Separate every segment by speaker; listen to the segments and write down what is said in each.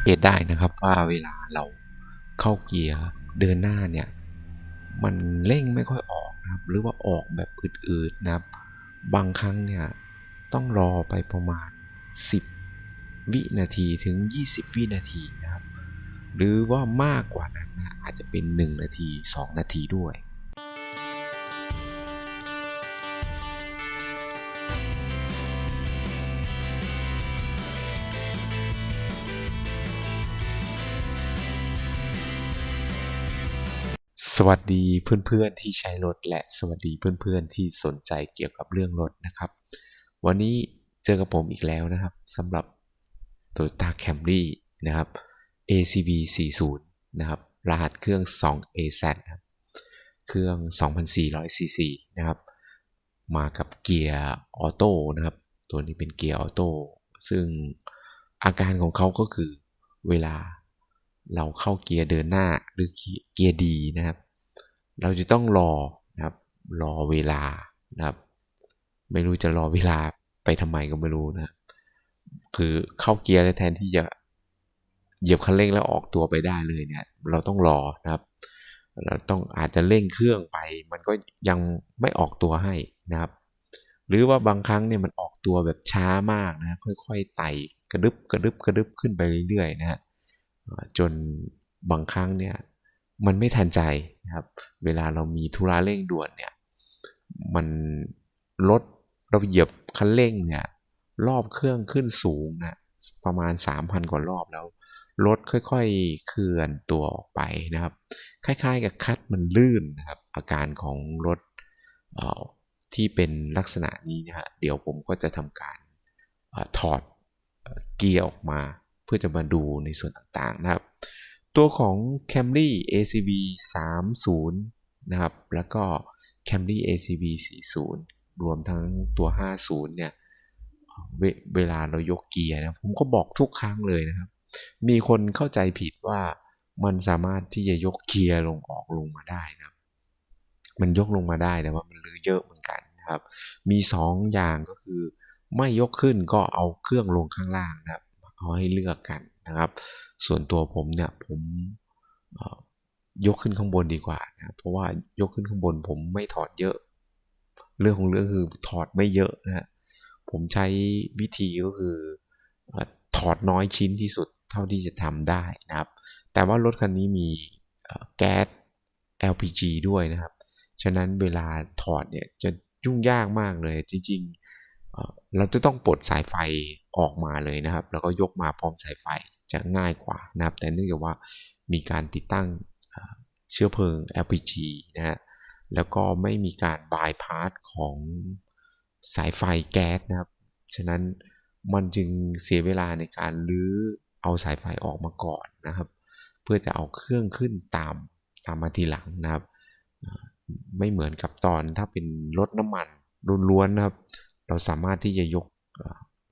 Speaker 1: เกตได้นะครับว่าเวลาเราเข้าเกียร์เดินหน้าเนี่ยมันเร่งไม่ค่อยออกนะครับหรือว่าออกแบบอืดๆนะครับบางครั้งเนี่ยต้องรอไปประมาณ10วินาทีถึง20วินาทีนะครับหรือว่ามากกว่านั้นนะอาจจะเป็น1นาที2นาทีด้วยสวัสดีเพื่อนๆที่ใช้รถและสวัสดีเพื่อนๆที่สนใจเกี่ยวกับเรื่องรถนะครับวันนี้เจอกับผมอีกแล้วนะครับสำหรับ Toyota Camry นะครับ ACV 40นะครับรหัสเครื่อง 2AZ ครับเครื่อง 2,400 cc นะครับมากับเกียร์ออโต้นะครับตัวนี้เป็นเกียร์ออโต้ซึ่งอาการของเขาก็คือเวลาเราเข้าเกียร์เดินหน้าหรือเกียร์ดีนะครับเราจะต้องรอนะครับรอเวลานะครับไม่รู้จะรอเวลาไปทำไมก็ไม่รู้นะคือเข้าเกียร์แล้วแทนที่จะเหยียบคันเร่งแล้วออกตัวไปได้เลยเนี่ยเราต้องรอนะครับเราต้องอาจจะเร่งเครื่องไปมันก็ยังไม่ออกตัวให้นะครับหรือว่าบางครั้งเนี่ยมันออกตัวแบบช้ามากนะค่อยๆไต่กระดึบกระดึบกระดึบขึ้นไปเรื่อยๆนะฮะจนบางครั้งเนี่ยมันไม่ทันใจนะครับเวลาเรามีธุระเร่งด่วนเนี่ยมันรถเราเหยียบคันเร่งเนี่ยรอบเครื่องขึ้นสูงนะประมาณ 3,000 กว่ารอบแล้วรถค่อยๆเคลื่อนตัวออกไปนะครับคล้ายๆกับคัดมันลื่นนะครับอาการของรถที่เป็นลักษณะนี้นะฮะเดี๋ยวผมก็จะทำการถอดเกียร์ออกมาเพื่อจะมาดูในส่วนต่างๆนะครับตัวของ Camry ACV 30นะครับแล้วก็ Camry ACV 40รวมทั้งตัว 50เนี่ยเวลาเรายกเกียร์นะผมก็บอกทุกครั้งเลยนะครับมีคนเข้าใจผิดว่ามันสามารถที่จะยกเกียร์ลงออกลงมาได้นะครับมันยกลงมาได้แต่ว่ามันลื้อเยอะเหมือนกันนะครับมี2อย่างก็คือไม่ยกขึ้นก็เอาเครื่องลงข้างล่างนะครับเอาให้เลือกกันนะครับส่วนตัวผมเนี่ยผมยกขึ้นข้างบนดีกว่านะเพราะว่ายกขึ้นข้างบนผมไม่ถอดเยอะเรื่องของเรื่องคือถอดไม่เยอะนะผมใช้วิธีก็คือถอดน้อยชิ้นที่สุดเท่าที่จะทำได้นะครับแต่ว่ารถคันนี้มีแก๊ส LPG ด้วยนะครับฉะนั้นเวลาถอดเนี่ยจะยุ่งยากมากเลยจริงๆเราจะต้องปลดสายไฟออกมาเลยนะครับแล้วก็ยกมาพร้อมสายไฟจะง่ายกว่านะครับแต่เนื่องจากว่ามีการติดตั้งเชื้อเพลิง LPG นะฮะแล้วก็ไม่มีการบายพาสของสายไฟแก๊สนะครับฉะนั้นมันจึงเสียเวลาในการรื้อเอาสายไฟออกมาก่อนนะครับเพื่อจะเอาเครื่องขึ้นตามมาทีหลังนะครับไม่เหมือนกับตอนถ้าเป็นรถน้ำมันล้วนๆนะครับเราสามารถที่จะยก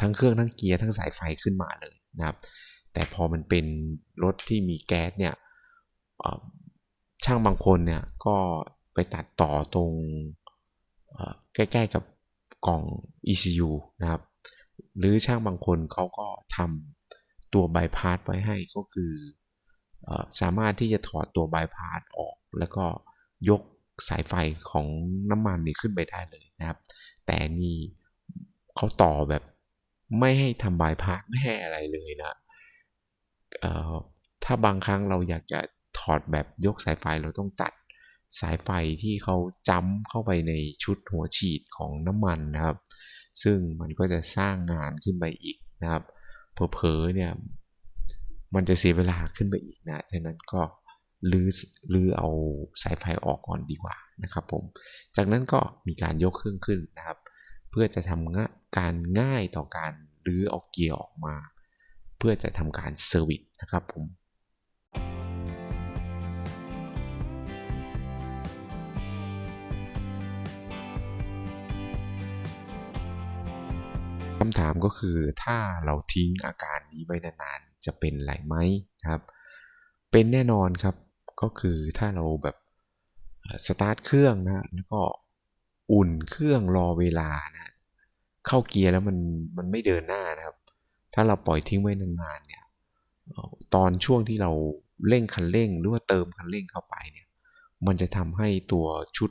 Speaker 1: ทั้งเครื่องทั้งเกียร์ทั้งสายไฟขึ้นมาเลยนะครับแต่พอมันเป็นรถที่มีแก๊สเนี่ยช่างบางคนเนี่ยก็ไปตัดต่อตรงใกล้ๆกับกล่อง ECU นะครับหรือช่างบางคนเขาก็ทำตัวบายพาสไว้ให้ก็คือสามารถที่จะถอดตัวบายพาสออกแล้วก็ยกสายไฟของน้ำมันนี่ขึ้นไปได้เลยนะครับแต่นี่เขาต่อแบบไม่ให้ทำบายพาสไม่ให้อะไรเลยนะถ้าบางครั้งเราอยากจะถอดแบบยกสายไฟเราต้องตัดสายไฟที่เขาจ้ำเข้าไปในชุดหัวฉีดของน้ำมันนะครับซึ่งมันก็จะสร้างงานขึ้นไปอีกนะครับเผลอๆเนี่ยมันจะเสียเวลาขึ้นไปอีกนะฉะนั้นก็ลื้อเอาสายไฟออกก่อนดีกว่านะครับผมจากนั้นก็มีการยกเครื่องขึ้นนะครับเพื่อจะทำการง่ายต่อการรื้อเอาเกียร์ออกมาเพื่อจะทำการเซอร์วิสนะครับผมคำถามก็คือถ้าเราทิ้งอาการนี้ไว้นานๆจะเป็นไรไหมครับเป็นแน่นอนครับก็คือถ้าเราแบบสตาร์ทเครื่องนะแล้วก็อุ่นเครื่องรอเวลานะเข้าเกียร์แล้วมันไม่เดินหน้านะครับถ้าเราปล่อยทิ้งไว้นานๆเนี่ย ตอนช่วงที่เราเร่งคันเร่งหรือว่าเติมคันเร่งเข้าไปเนี่ยมันจะทำให้ตัวชุด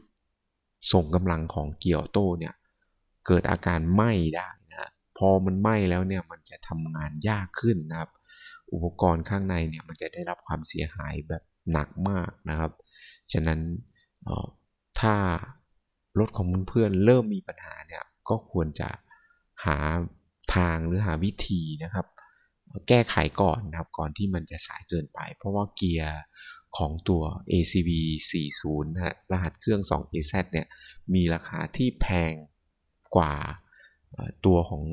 Speaker 1: ส่งกำลังของเกียร์ออโต้เนี่ยเกิดอาการไหม้ได้นะพอมันไหม้แล้วเนี่ยมันจะทำงานยากขึ้นนะครับอุปกรณ์ข้างในเนี่ยมันจะได้รับความเสียหายแบบหนักมากนะครับฉะนั้นถ้ารถของเพื่อนๆเริ่มมีปัญหาเนี่ยก็ควรจะหาทางหรือหาวิธีนะครับแก้ไขก่อนนะครับก่อนที่มันจะสายเกินไปเพราะว่าเกียร์ของตัว ACV 40นะฮะรหัสเครื่อง 2AZ เนี่ยมีราคาที่แพงกว่าตัวของ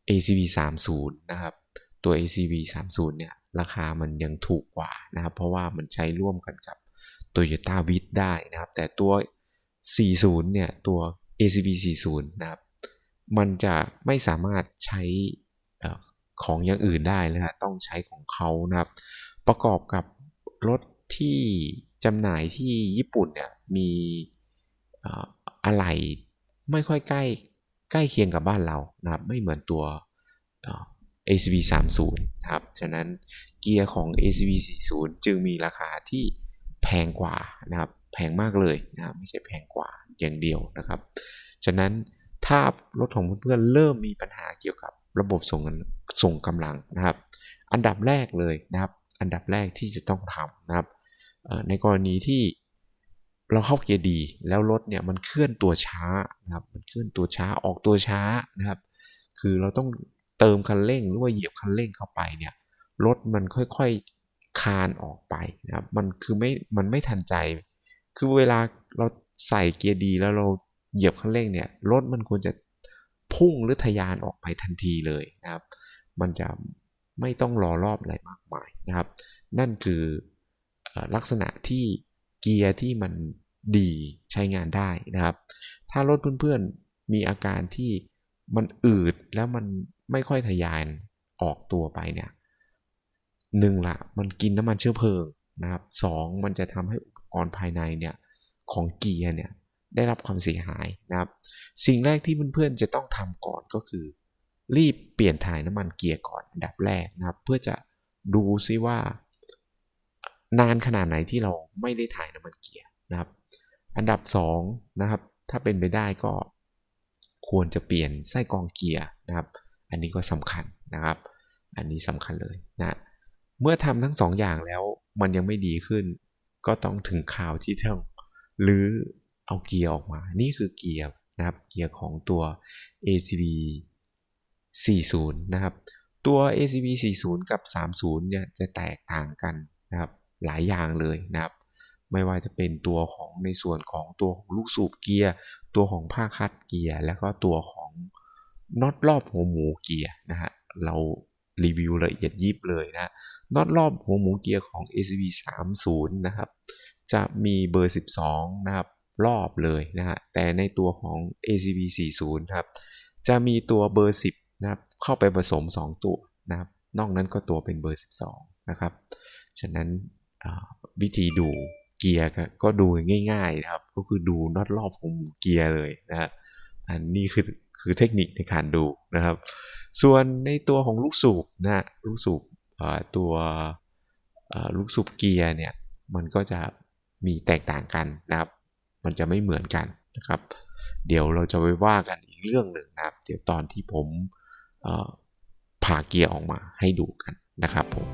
Speaker 1: ACV 30นะครับตัว ACV 30เนี่ยราคามันยังถูกกว่านะครับเพราะว่ามันใช้ร่วมกันกับ Toyota Wish ได้นะครับแต่ตัว 40เนี่ยตัว ACV 40นะครับมันจะไม่สามารถใช้ของอย่างอื่นได้นะฮะต้องใช้ของเขานะครับประกอบกับรถที่จำหน่ายที่ญี่ปุ่นเนี่ยมีอะไหล่ไม่ค่อยใกล้เคียงกับบ้านเรานะครับไม่เหมือนตัว ACV 30นะครับฉะนั้นเกียร์ของ ACV 40จึงมีราคาที่แพงกว่านะครับแพงมากเลยนะครับไม่ใช่แพงกว่าอย่างเดียวนะครับฉะนั้นถ้ารถของเพื่อนๆเริ่มมีปัญหาเกี่ยวกับระบบส่งกำลังนะครับอันดับแรกเลยนะครับอันดับแรกที่จะต้องทำนะครับในกรณีที่เราเข้าเกียร์ดีแล้วรถเนี่ยมันเคลื่อนตัวช้านะครับมันเคลื่อนตัวช้าออกตัวช้านะครับคือเราต้องเติมคันเร่งหรือว่าเหยียบคันเร่งเข้าไปเนี่ยรถมันค่อยๆคลานออกไปนะครับมันไม่ทันใจคือเวลาเราใส่เกียร์ดีแล้วเราเหยียบคันเร่งเนี่ยรถมันควรจะพุ่งหรือทะยานออกไปทันทีเลยนะครับมันจะไม่ต้องรอรอบอะไรมากมายนะครับนั่นคือลักษณะที่เกียร์ที่มันดีใช้งานได้นะครับถ้ารถเพื่อนๆมีอาการที่มันอืดแล้วมันไม่ค่อยทะยานออกตัวไปเนี่ยหนึ่งละมันกินน้ำมันเชื้อเพลิงนะครับสองมันจะทำให้อุปกรณ์ภายในเนี่ยของเกียร์เนี่ยได้รับความเสียหายนะครับสิ่งแรกที่เพื่อนๆจะต้องทำก่อนก็คือรีบเปลี่ยนถ่ายน้ำมันเกียร์ก่อนอันดับแรกนะครับเพื่อจะดูซิว่านานขนาดไหนที่เราไม่ได้ถ่ายน้ำมันเกียร์นะครับอันดับ2นะครับถ้าเป็นไปได้ก็ควรจะเปลี่ยนไส้กรองเกียร์นะครับอันนี้ก็สำคัญนะครับอันนี้สำคัญเลยนะเมื่อทำทั้ง2อย่างแล้วมันยังไม่ดีขึ้นก็ต้องถึงข่าวที่ต้องรื้อเอาเกียร์ออกมานี่คือเกียร์นะครับเกียร์ของตัว ACV 40นะครับตัว ACV 40กับ30เนี่ยจะแตกต่างกันนะครับหลายอย่างเลยนะครับไม่ว่าจะเป็นตัวของในส่วนของตัวของลูกสูบเกียร์ตัวของผ้าคัดเกียร์แล้วก็ตัวของน็อตรอบหัวหมูเกียร์นะฮะเรารีวิวละเอียดยิบเลยนะน็อตรอบหัวหมูเกียร์ของ ACV 30นะครับจะมีเบอร์12นะครับรอบเลยนะฮะแต่ในตัวของ ACV 40ครับจะมีตัวเบอร์10นะครับเข้าไปผสม2ตัวนะครับนอกนั้นก็ตัวเป็นเบอร์12นะครับฉะนั้นวิธีดูเกียร์ก็ดูง่ายๆนะครับก็คือดูน็อตรอบของเกียร์เลยนะฮะอันนี้คือเทคนิคในการดูนะครับส่วนในตัวของลูกสูบนะลูกสูบตัวลูกสูบเกียร์เนี่ยมันก็จะมีแตกต่างกันนะครับมันจะไม่เหมือนกันนะครับเดี๋ยวเราจะไปว่ากันอีกเรื่องหนึ่งนะครับเดี๋ยวตอนที่ผมผ่าเกียร์ออกมาให้ดูกันนะครับผม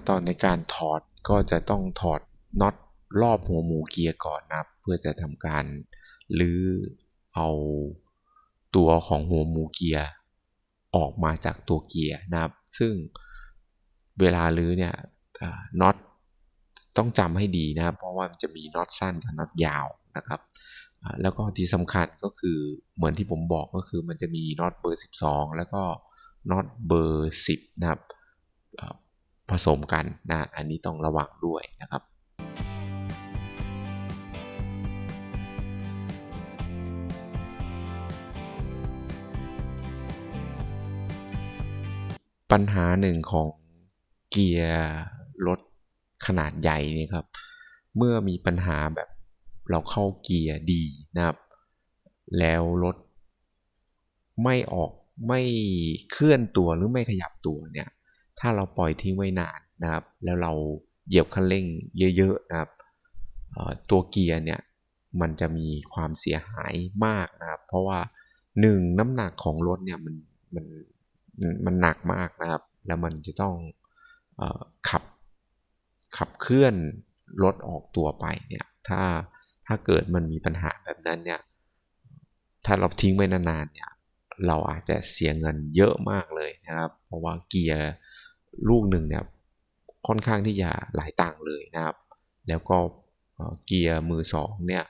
Speaker 1: ตอนในการถอดก็จะต้องถอดน็อตรอบหัวหมูเกียร์ก่อนนะครับเพื่อจะทำการรื้อเอาตัวของหัวหมูเกียร์ออกมาจากตัวเกียร์นะครับซึ่งเวลารื้อเนี่ยน็อตต้องจำให้ดีนะครับเพราะว่ามันจะมีน็อตสั้นกับน็อตยาวนะครับแล้วก็ที่สำคัญก็คือเหมือนที่ผมบอกก็คือมันจะมีน็อตเบอร์12แล้วก็น็อตเบอร์10นะครับผสมกันนะอันนี้ต้องระวังด้วยนะครับปัญหาหนึ่งของเกียร์รถขนาดใหญ่นี่ครับเมื่อมีปัญหาแบบเราเข้าเกียร์ดีนะครับ แล้วรถไม่เคลื่อนตัวหรือไม่ขยับตัวเนี่ยถ้าเราปล่อยทิ้งไว้นานนะครับแล้วเราเหยียบคันเร่งเยอะๆนะครับตัวเกียร์เนี่ยมันจะมีความเสียหายมากนะครับเพราะว่าน้ำหนักของรถเนี่ยมันมันหนักมากนะครับแล้วมันจะต้องเอ่อขับขับเคลื่อนรถออกตัวไปเนี่ยถ้าเกิดมันมีปัญหาแบบนั้นเนี่ยถ้าเราทิ้งไว้นานๆเนี่ยเราอาจจะเสียเงินเยอะมากเลยนะครับเพราะว่าเกียร์ลูกหนึ่งเนี่ยค่อนข้างที่จะหลายตังค์เลยนะครับแล้วก็เกียร์มือสองเนี่ย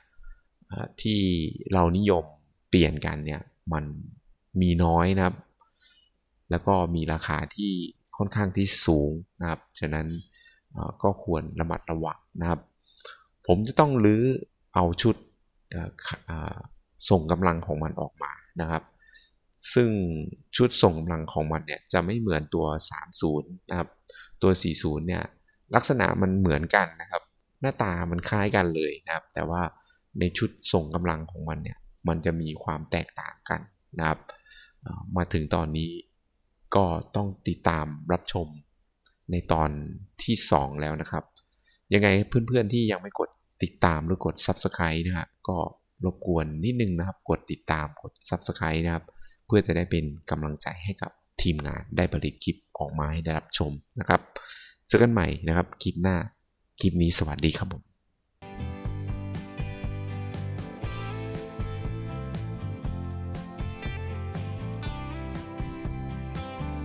Speaker 1: ที่เรานิยมเปลี่ยนกันเนี่ยมันมีน้อยนะครับแล้วก็มีราคาที่ค่อนข้างที่สูงนะครับฉะนั้นก็ควรระมัดระวังนะครับผมจะต้องรื้อเอาชุดส่งกำลังของมันออกมานะครับซึ่งชุดส่งกำลังของมันเนี่ยจะไม่เหมือนตัว30นะครับตัว40เนี่ยลักษณะมันเหมือนกันนะครับหน้าตามันคล้ายกันเลยนะครับแต่ว่าในชุดส่งกำลังของมันเนี่ยมันจะมีความแตกต่างกันนะครับมาถึงตอนนี้ก็ต้องติดตามรับชมในตอนที่2แล้วนะครับยังไงเพื่อนๆที่ยังไม่กดติดตามหรือกด Subscribe นะครับก็รบกวนนิดนึงนะครับกดติดตามกด Subscribe นะครับเพื่อจะได้เป็นกำลังใจให้กับทีมงานได้ผลิตคลิปออกมาให้ได้รับชมนะครับเจอกันใหม่นะครับคลิปหน้าคลิปนี้สวัสดีครับผม